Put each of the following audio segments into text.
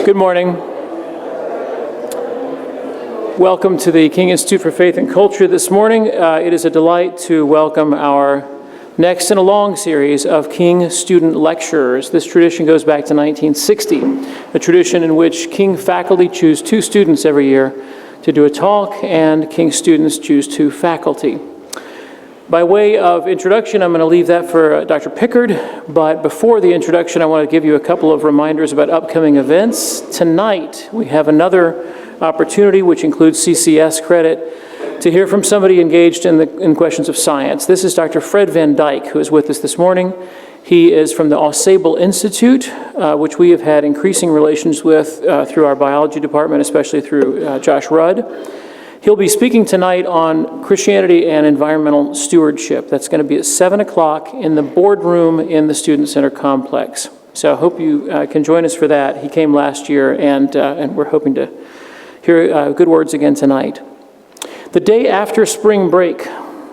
Good morning. Welcome to the King Institute for Faith and Culture this morning. It is a delight to welcome our next in a long series of King student lecturers. This tradition goes back to 1960, a tradition in which King faculty choose 2 students every year to do a talk, and King students choose 2 faculty. By way of introduction, I'm going to leave that for Dr. Pickard, but before the introduction, I want to give you a couple of reminders about upcoming events. Tonight, we have another opportunity, which includes CCS credit, to hear from somebody engaged in questions of science. This is Dr. Fred Van Dyke, who is with us this morning. He is from the Ausable Institute, which we have had increasing relations with through our biology department, especially through Josh Rudd. He'll be speaking tonight on Christianity and environmental stewardship. That's going to be at 7 o'clock in the boardroom in the Student Center complex. So I hope you can join us for that. He came last year, and we're hoping to hear good words again tonight. The day after spring break,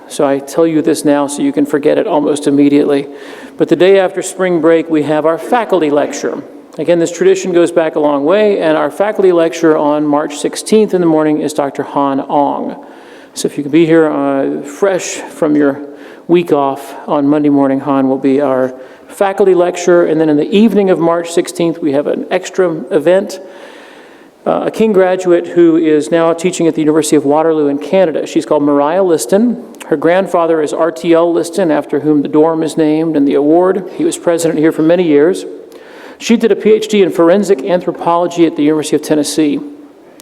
so I tell you this now so you can forget it almost immediately, but the day after spring break, we have our faculty lecture. Again, this tradition goes back a long way, and our faculty lecture on March 16th in the morning is Dr. Han Ong. So if you can be here fresh from your week off on Monday morning, Han will be our faculty lecturer. And then in the evening of March 16th, we have an extra event. A King graduate who is now teaching at the University of Waterloo in Canada. She's called Mariah Liston. Her grandfather is RTL Liston, after whom the dorm is named and the award. He was president here for many years. She did a PhD in forensic anthropology at the University of Tennessee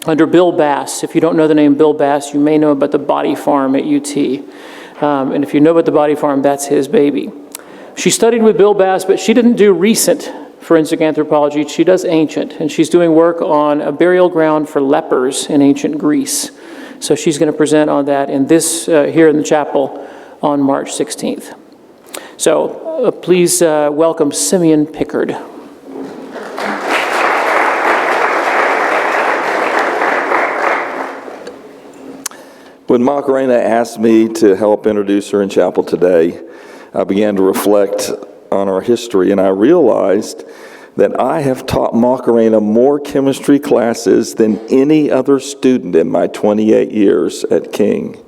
under Bill Bass. If you don't know the name Bill Bass, you may know about the Body Farm at UT. And if you know about the Body Farm, that's his baby. She studied with Bill Bass, but she didn't do recent forensic anthropology. She does ancient, and she's doing work on a burial ground for lepers in ancient Greece. So she's going to present on that in this here in the chapel on March 16th. So please welcome Simeon Pickard. When Macarena asked me to help introduce her in chapel today, I began to reflect on our history, and I realized that I have taught Macarena more chemistry classes than any other student in my 28 years at King.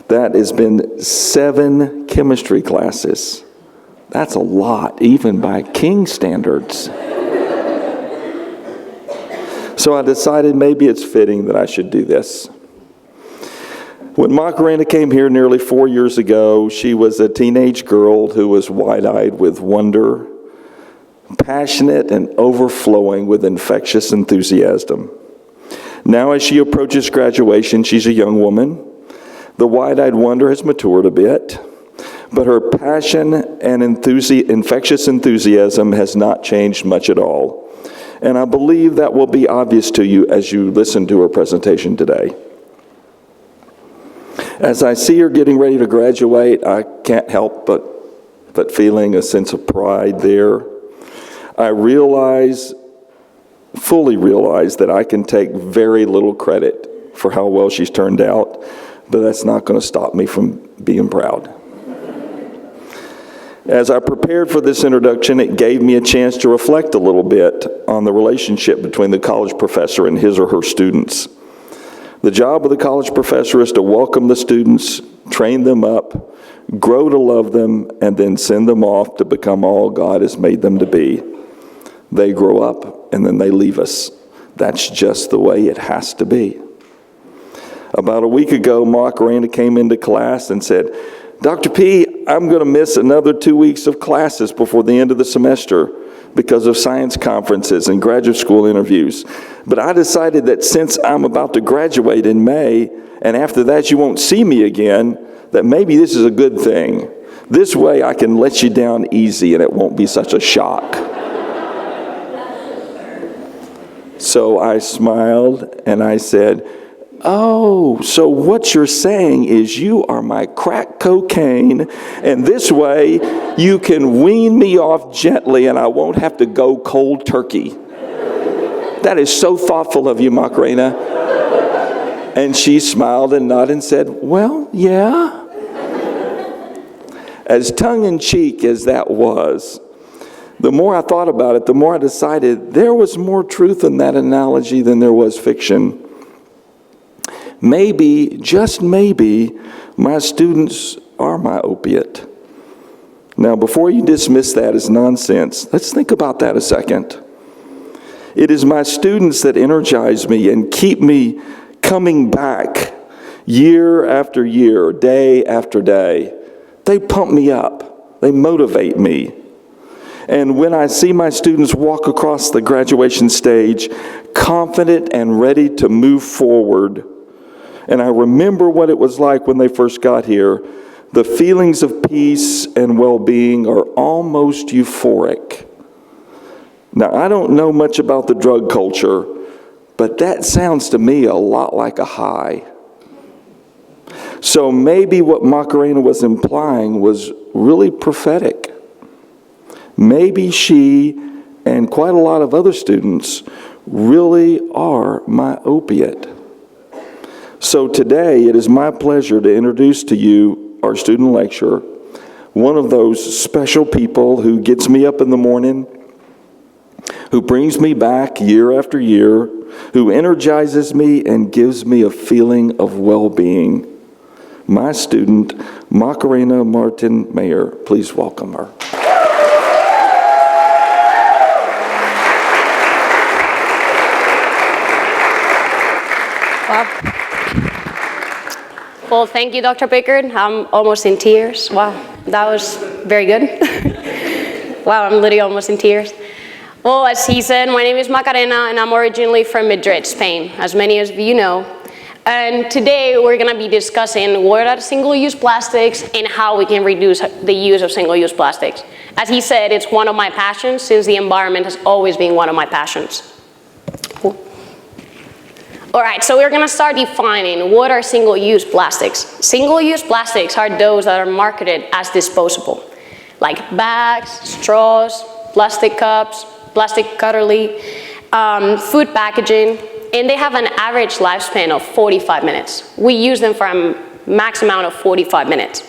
That has been 7 chemistry classes. That's a lot, even by King standards. So I decided maybe it's fitting that I should do this. When Macarena came here nearly 4 years ago, she was a teenage girl who was wide-eyed with wonder, passionate and overflowing with infectious enthusiasm. Now as she approaches graduation, she's a young woman. The wide-eyed wonder has matured a bit, but her passion and infectious enthusiasm has not changed much at all. And I believe that will be obvious to you as you listen to her presentation today. As I see her getting ready to graduate, I can't help but feeling a sense of pride there. I fully realize that I can take very little credit for how well she's turned out, but that's not going to stop me from being proud. As I prepared for this introduction, it gave me a chance to reflect a little bit on the relationship between the college professor and his or her students. The job of the college professor is to welcome the students, train them up, grow to love them, and then send them off to become all God has made them to be. They grow up, and then they leave us. That's just the way it has to be. About a week ago, Macarena came into class and said, "Dr. P, I'm going to miss another 2 weeks of classes before the end of the semester because of science conferences and graduate school interviews. But I decided that since I'm about to graduate in May, and after that you won't see me again, that maybe this is a good thing. This way I can let you down easy and it won't be such a shock." So I smiled and I said, "Oh, so what you're saying is you are my crack cocaine, and this way you can wean me off gently and I won't have to go cold turkey." That is so thoughtful of you, Macarena. And she smiled and nodded and said, "Well, yeah." As tongue-in-cheek as that was, The more I thought about it, the more I decided there was more truth in that analogy than there was fiction. Maybe, just maybe, my students are my opiate. Now, before you dismiss that as nonsense, let's think about that a second. It is my students that energize me and keep me coming back year after year, day after day. They pump me up. They motivate me. And when I see my students walk across the graduation stage, confident and ready to move forward, and I remember what it was like when they first got here, the feelings of peace and well-being are almost euphoric. Now, I don't know much about the drug culture, but that sounds to me a lot like a high. So maybe what Macarena was implying was really prophetic. Maybe she and quite a lot of other students really are my opiate. So today, it is my pleasure to introduce to you our student lecturer, one of those special people who gets me up in the morning, who brings me back year after year, who energizes me and gives me a feeling of well-being. My student, Macarena Martin Mayer. Please welcome her. Wow. Well, thank you, Dr. Pickard. I'm almost in tears. Wow, that was very good. Wow, I'm literally almost in tears. Well, as he said, my name is Macarena, and I'm originally from Madrid, Spain, as many of you know. And today, we're going to be discussing what are single-use plastics and how we can reduce the use of single-use plastics. As he said, it's one of my passions, since the environment has always been one of my passions. Cool. All right, so we're gonna start defining what are single-use plastics. Single-use plastics are those that are marketed as disposable, like bags, straws, plastic cups, plastic cutlery, food packaging, and they have an average lifespan of 45 minutes. We use them for a max amount of 45 minutes.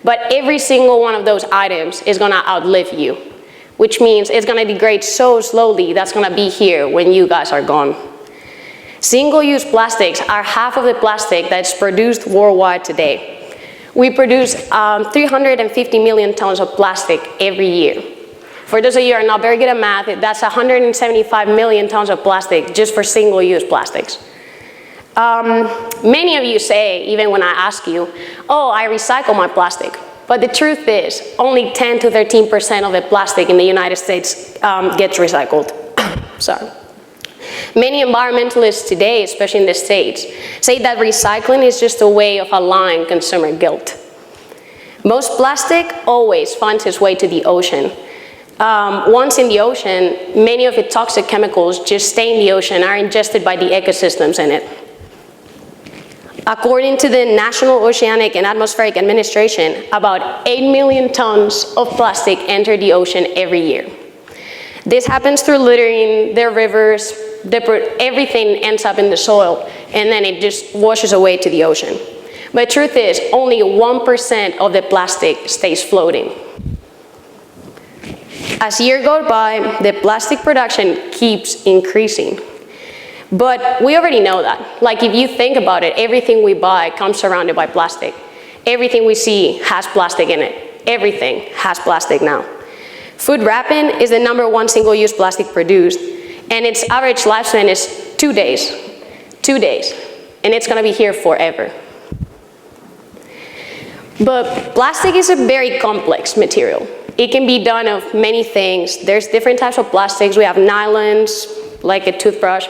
But every single one of those items is gonna outlive you, which means it's gonna degrade so slowly that's gonna be here when you guys are gone. Single-use plastics are half of the plastic that's produced worldwide today. We produce 350 million tons of plastic every year. For those of you who are not very good at math, that's 175 million tons of plastic just for single-use plastics. Many of you say, even when I ask you, oh, I recycle my plastic. But the truth is, only 10 to 13% of the plastic in the United States gets recycled. Sorry. Many environmentalists today, especially in the States, say that recycling is just a way of allaying consumer guilt. Most plastic always finds its way to the ocean. Once in the ocean, many of its toxic chemicals just stay in the ocean, are ingested by the ecosystems in it. According to the National Oceanic and Atmospheric Administration, about 8 million tons of plastic enter the ocean every year. This happens through littering, their rivers, everything ends up in the soil, and then it just washes away to the ocean. But the truth is, only 1% of the plastic stays floating. As years go by, the plastic production keeps increasing. But we already know that. Like, if you think about it, everything we buy comes surrounded by plastic. Everything we see has plastic in it. Everything has plastic now. Food wrapping is the #1 single-use plastic produced, and its average lifespan is 2 days. 2 days. And it's gonna be here forever. But plastic is a very complex material. It can be done of many things. There's different types of plastics. We have nylons, like a toothbrush,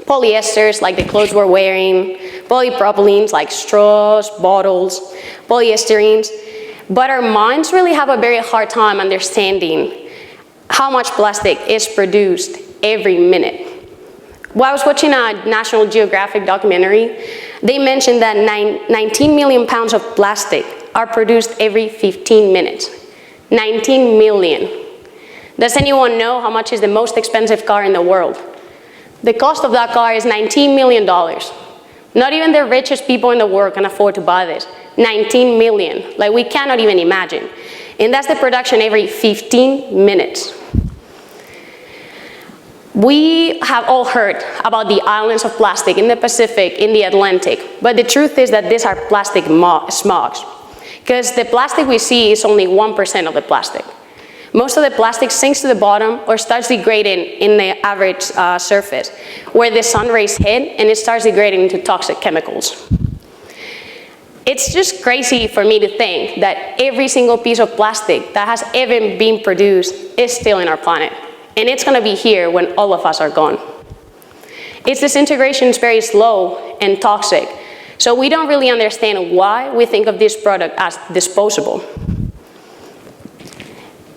polyesters, like the clothes we're wearing, polypropylenes, like straws, bottles, polyesterines. But our minds really have a very hard time understanding how much plastic is produced every minute. While I was watching a National Geographic documentary, they mentioned that 19 million pounds of plastic are produced every 15 minutes. 19 million. Does anyone know how much is the most expensive car in the world? The cost of that car is $19 million. Not even the richest people in the world can afford to buy this. 19 million, like we cannot even imagine. And that's the production every 15 minutes. We have all heard about the islands of plastic in the Pacific, in the Atlantic, but the truth is that these are plastic smogs, because the plastic we see is only 1% of the plastic. Most of the plastic sinks to the bottom or starts degrading in the average surface, where the sun rays hit and it starts degrading into toxic chemicals. It's just crazy for me to think that every single piece of plastic that has ever been produced is still in our planet. And it's gonna be here when all of us are gone. Its disintegration is very slow and toxic, so we don't really understand why we think of this product as disposable.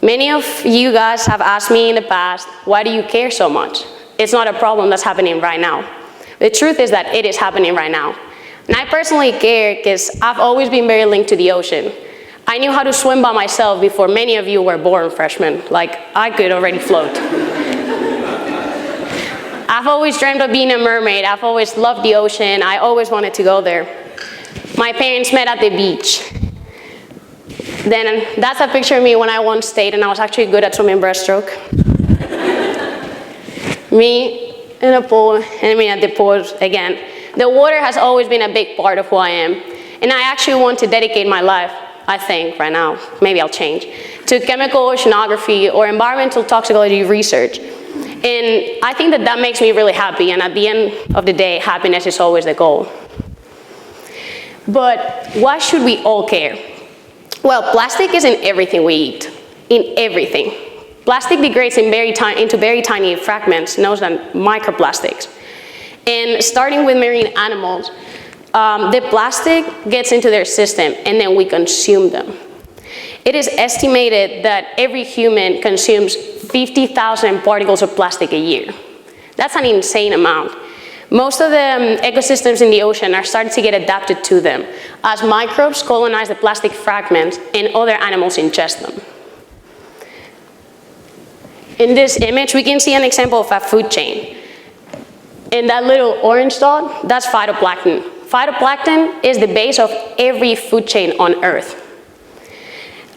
Many of you guys have asked me in the past, why do you care so much? It's not a problem that's happening right now. The truth is that it is happening right now. And I personally care because I've always been very linked to the ocean. I knew how to swim by myself before many of you were born freshmen. Like, I could already float. I've always dreamed of being a mermaid. I've always loved the ocean. I always wanted to go there. My parents met at the beach. Then that's a picture of me when I once stayed and I was actually good at swimming breaststroke. Me in a pool, and me at the pool again. The water has always been a big part of who I am. And I actually want to dedicate my life, I think, right now, maybe I'll change, to chemical oceanography or environmental toxicology research. And I think that that makes me really happy, and at the end of the day, happiness is always the goal. But why should we all care? Well, plastic is in everything we eat, in everything. Plastic degrades into very tiny fragments, known as microplastics. And starting with marine animals, the plastic gets into their system and then we consume them. It is estimated that every human consumes 50,000 particles of plastic a year. That's an insane amount. Most of the ecosystems in the ocean are starting to get adapted to them as microbes colonize the plastic fragments and other animals ingest them. In this image, we can see an example of a food chain. And that little orange dot, that's phytoplankton. Phytoplankton is the base of every food chain on Earth.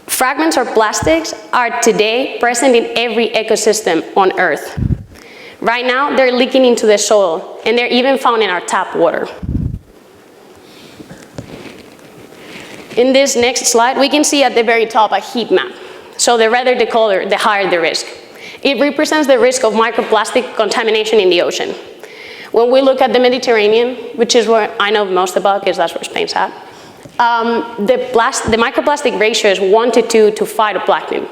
Fragments or plastics are today present in every ecosystem on Earth. Right now, they're leaking into the soil, and they're even found in our tap water. In this next slide, we can see at the very top a heat map. So the redder the color, the higher the risk. It represents the risk of microplastic contamination in the ocean. When we look at the Mediterranean, which is where I know most about because that's where Spain's at, the microplastic ratio is 1 to 2 to phytoplankton,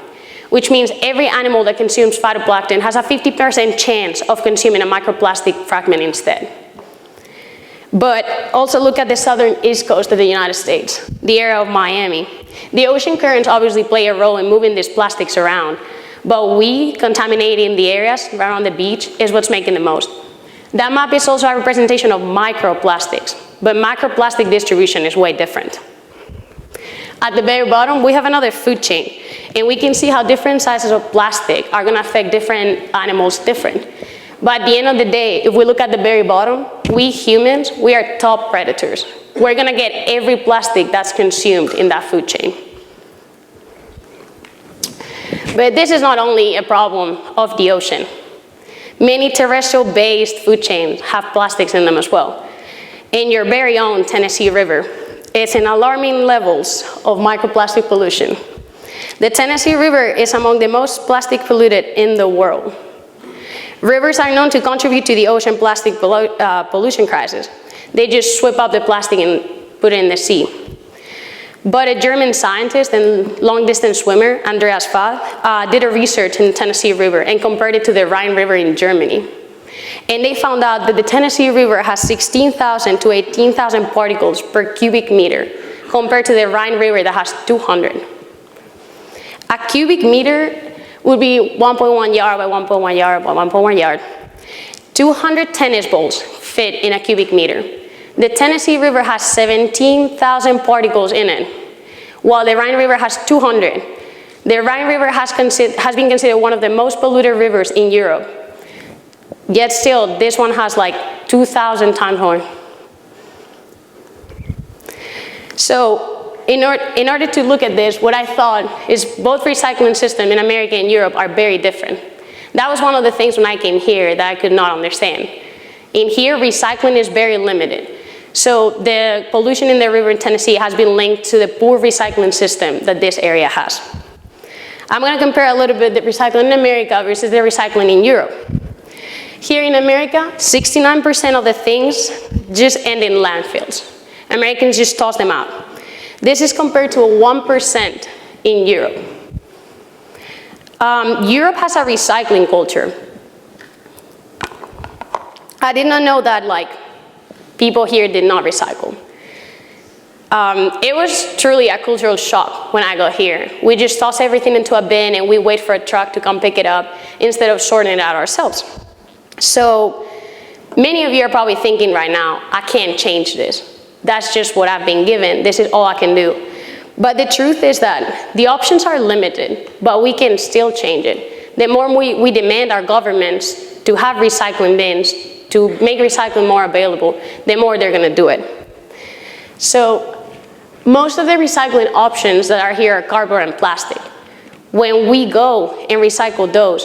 which means every animal that consumes phytoplankton has a 50% chance of consuming a microplastic fragment instead. But also look at the southern east coast of the United States, the area of Miami. The ocean currents obviously play a role in moving these plastics around, but we contaminating the areas around the beach is what's making the most. That map is also a representation of microplastics, but macroplastic distribution is way different. At the very bottom, we have another food chain, and we can see how different sizes of plastic are gonna affect different animals different. But at the end of the day, if we look at the very bottom, we humans, we are top predators. We're gonna get every plastic that's consumed in that food chain. But this is not only a problem of the ocean. Many terrestrial-based food chains have plastics in them as well. In your very own Tennessee River, it's in alarming levels of microplastic pollution. The Tennessee River is among the most plastic polluted in the world. Rivers are known to contribute to the ocean plastic pollution crisis. They just sweep up the plastic and put it in the sea. But a German scientist and long-distance swimmer, Andreas Pfaff, did a research in the Tennessee River and compared it to the Rhine River in Germany. And they found out that the Tennessee River has 16,000 to 18,000 particles per cubic meter, compared to the Rhine River that has 200. A cubic meter would be 1.1 yard by 1.1 yard by 1.1 yard. 200 tennis balls fit in a cubic meter. The Tennessee River has 17,000 particles in it, while the Rhine River has 200. The Rhine River has been considered one of the most polluted rivers in Europe. Yet still, this one has like 2,000 times more. So, in order to look at this, what I thought is both recycling systems in America and Europe are very different. That was one of the things when I came here that I could not understand. In here, recycling is very limited. So the pollution in the river in Tennessee has been linked to the poor recycling system that this area has. I'm going to compare a little bit the recycling in America versus the recycling in Europe. Here in America, 69% of the things just end in landfills. Americans just toss them out. This is compared to 1% in Europe. Europe has a recycling culture. I did not know that people here did not recycle. It was truly a cultural shock when I got here. We just toss everything into a bin and we wait for a truck to come pick it up instead of sorting it out ourselves. So many of you are probably thinking right now, I can't change this. That's just what I've been given. This is all I can do. But the truth is that the options are limited, but we can still change it. The more we demand our governments to have recycling bins, to make recycling more available, the more they're going to do it. So most of the recycling options that are here are cardboard and plastic. When we go and recycle those,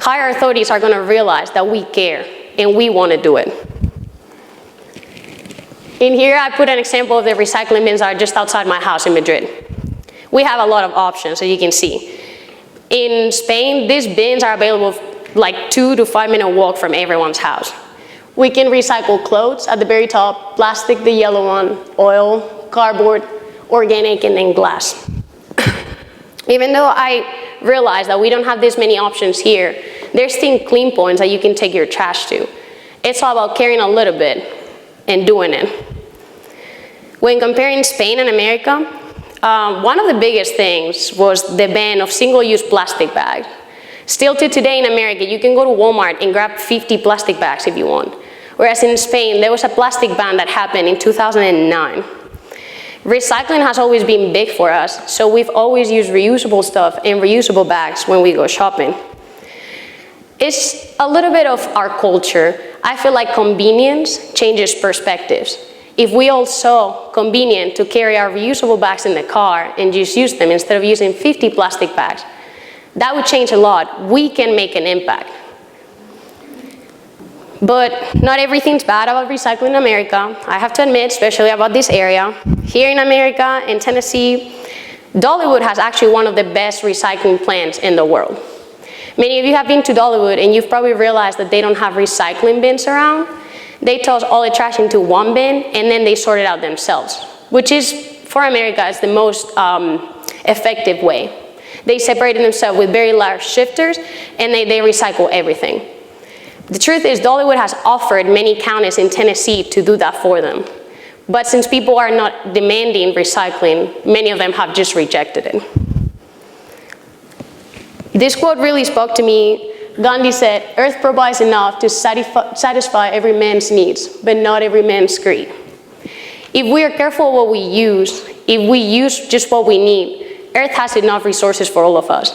higher authorities are going to realize that we care and we want to do it. In here, I put an example of the recycling bins that are just outside my house in Madrid. We have a lot of options, as you can see. In Spain, these bins are available like 2 to 5 minute walk from everyone's house. We can recycle clothes at the very top, plastic, the yellow one, oil, cardboard, organic, and then glass. Even though I realize that we don't have this many options here, there's still clean points that you can take your trash to. It's all about caring a little bit and doing it. When comparing Spain and America, one of the biggest things was the ban of single-use plastic bags. Still to today in America, you can go to Walmart and grab 50 plastic bags if you want. Whereas in Spain, there was a plastic ban that happened in 2009. Recycling has always been big for us, so we've always used reusable stuff and reusable bags when we go shopping. It's a little bit of our culture. I feel like convenience changes perspectives. If we all saw convenient to carry our reusable bags in the car and just use them instead of using 50 plastic bags, that would change a lot. We can make an impact. But not everything's bad about recycling in America. I have to admit, especially about this area. Here in America, in Tennessee, Dollywood has actually one of the best recycling plants in the world. Many of you have been to Dollywood and you've probably realized that they don't have recycling bins around. They toss all the trash into one bin and then they sort it out themselves, which is, for America, is the most effective way. They separate themselves with very large shifters and they recycle everything. The truth is, Dollywood has offered many counties in Tennessee to do that for them. But since people are not demanding recycling, many of them have just rejected it. This quote really spoke to me. Gandhi said, "Earth provides enough to satisfy every man's needs, but not every man's greed." If we are careful what we use, if we use just what we need, Earth has enough resources for all of us.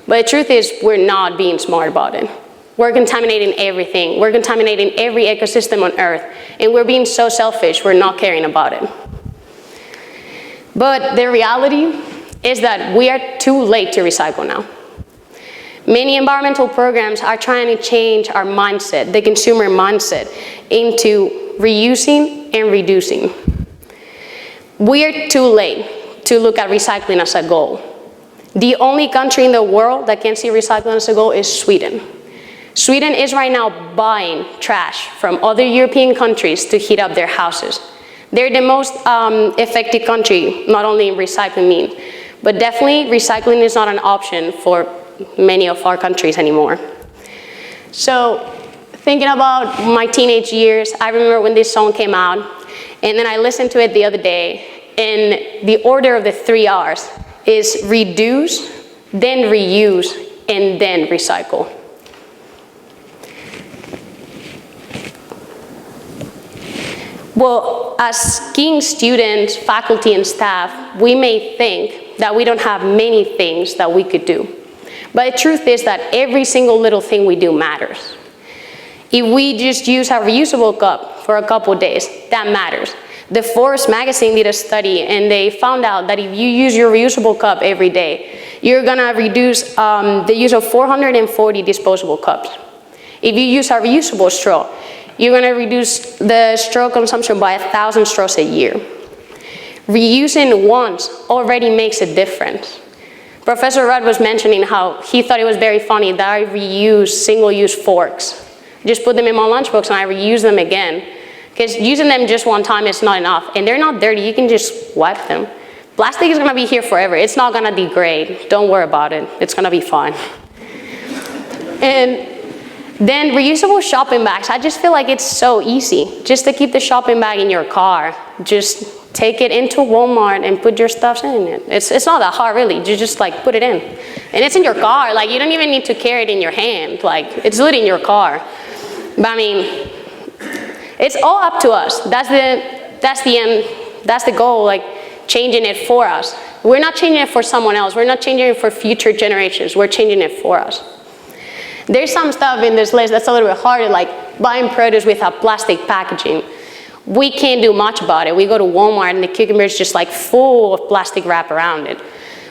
But the truth is, we're not being smart about it. We're contaminating everything. We're contaminating every ecosystem on Earth. And we're being so selfish, we're not caring about it. But the reality is that we are too late to recycle now. Many environmental programs are trying to change our mindset, the consumer mindset, into reusing and reducing. We are too late to look at recycling as a goal. The only country in the world that can see recycling as a goal is Sweden. Sweden is right now buying trash from other European countries to heat up their houses. They're the most effective country, not only in recycling means, but definitely recycling is not an option for many of our countries anymore. So thinking about my teenage years, I remember when this song came out, and then I listened to it the other day, and the order of the 3 R's is reduce, then reuse, and then recycle. Well, as King students, faculty, and staff, we may think that we don't have many things that we could do. But the truth is that every single little thing we do matters. If we just use our reusable cup for a couple days, that matters. The Forbes magazine did a study, and they found out that if you use your reusable cup every day, you're gonna reduce the use of 440 disposable cups. If you use a reusable straw, you're gonna reduce the straw consumption by 1,000 straws a year. Reusing once already makes a difference. Professor Rudd was mentioning how he thought it was very funny that I reuse single-use forks. Just put them in my lunchbox and I reuse them again. Because using them just one time is not enough. And they're not dirty, you can just wipe them. Plastic is gonna be here forever. It's not gonna degrade. Don't worry about it. It's gonna be fine. And then reusable shopping bags. I just feel like it's so easy. Just to keep the shopping bag in your car. Just take it into Walmart and put your stuff in it. It's not that hard, really. You just like put it in. And it's in your car. Like, you don't even need to carry it in your hand. Like, it's literally in your car. But I mean, it's all up to us. That's the end. That's the goal, like changing it for us. We're not changing it for someone else. We're not changing it for future generations. We're changing it for us. There's some stuff in this list that's a little bit harder, like buying produce without plastic packaging. We can't do much about it. We go to Walmart and the cucumber is just like full of plastic wrap around it.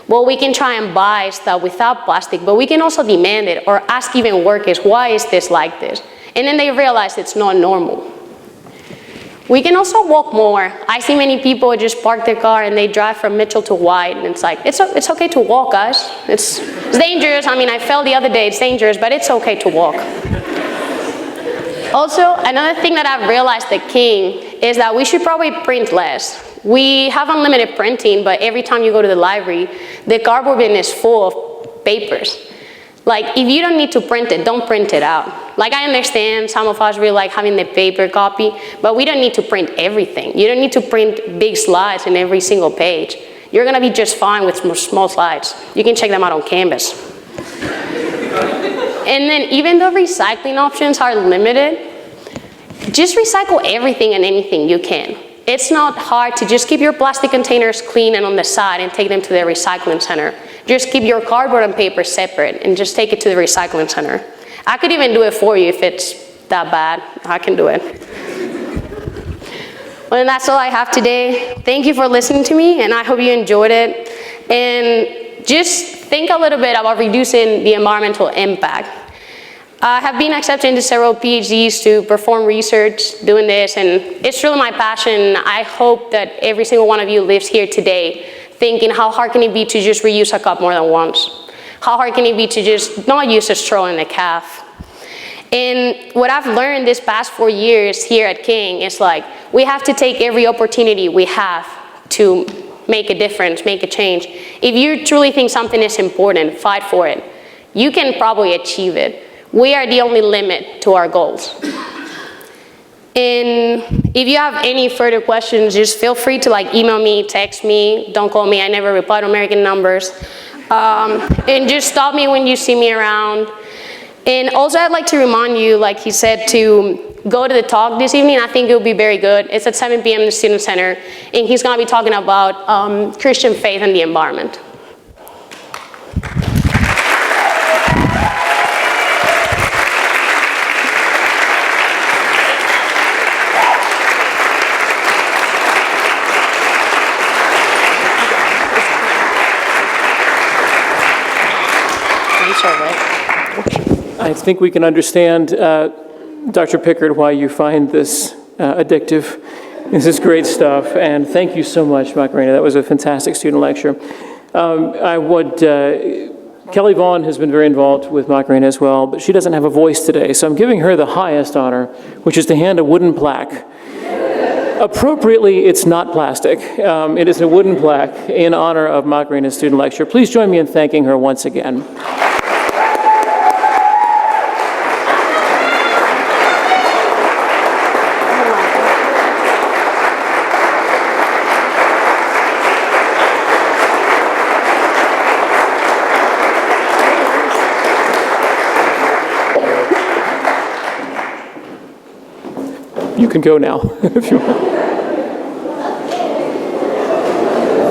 Well, we can try and buy stuff without plastic, but we can also demand it or ask even workers, why is this like this? And then they realize it's not normal. We can also walk more. I see many people just park their car and they drive from Mitchell to White, and it's like, it's okay to walk, guys. It's dangerous. I mean, I fell the other day, it's dangerous, but it's okay to walk. Also, another thing that I've realized at King is that we should probably print less. We have unlimited printing, but every time you go to the library, the cardboard bin is full of papers. Like, if you don't need to print it, don't print it out. Like, I understand some of us really like having the paper copy, but we don't need to print everything. You don't need to print big slides in every single page. You're gonna be just fine with small slides. You can check them out on Canvas. And then even though recycling options are limited, just recycle everything and anything you can. It's not hard to just keep your plastic containers clean and on the side and take them to the recycling center. Just keep your cardboard and paper separate and just take it to the recycling center. I could even do it for you if it's that bad. I can do it. Well, and that's all I have today. Thank you for listening to me, and I hope you enjoyed it. And just think a little bit about reducing the environmental impact. I have been accepted into several PhDs to perform research doing this, and it's really my passion. I hope that every single one of you lives here today thinking, how hard can it be to just reuse a cup more than once? How hard can it be to just not use a straw in the calf? And what I've learned this past 4 years here at King is like, we have to take every opportunity we have to make a difference, make a change. If you truly think something is important, fight for it. You can probably achieve it. We are the only limit to our goals. And if you have any further questions, just feel free to like email me, text me, don't call me, I never reply to American numbers. And just stop me when you see me around. And also I'd like to remind you, like he said, to go to the talk this evening. I think it'll be very good. It's at 7 p.m. in the Student Center, and he's gonna be talking about Christian faith and the environment. I think we can understand, Dr. Pickard, why you find this addictive. This is great stuff, and thank you so much, Macarena. That was a fantastic student lecture. Kelly Vaughn has been very involved with Macarena as well, but she doesn't have a voice today, so I'm giving her the highest honor, which is to hand a wooden plaque. Appropriately, it's not plastic. It is a wooden plaque in honor of Macarena's student lecture. Please join me in thanking her once again. You can go now if you want.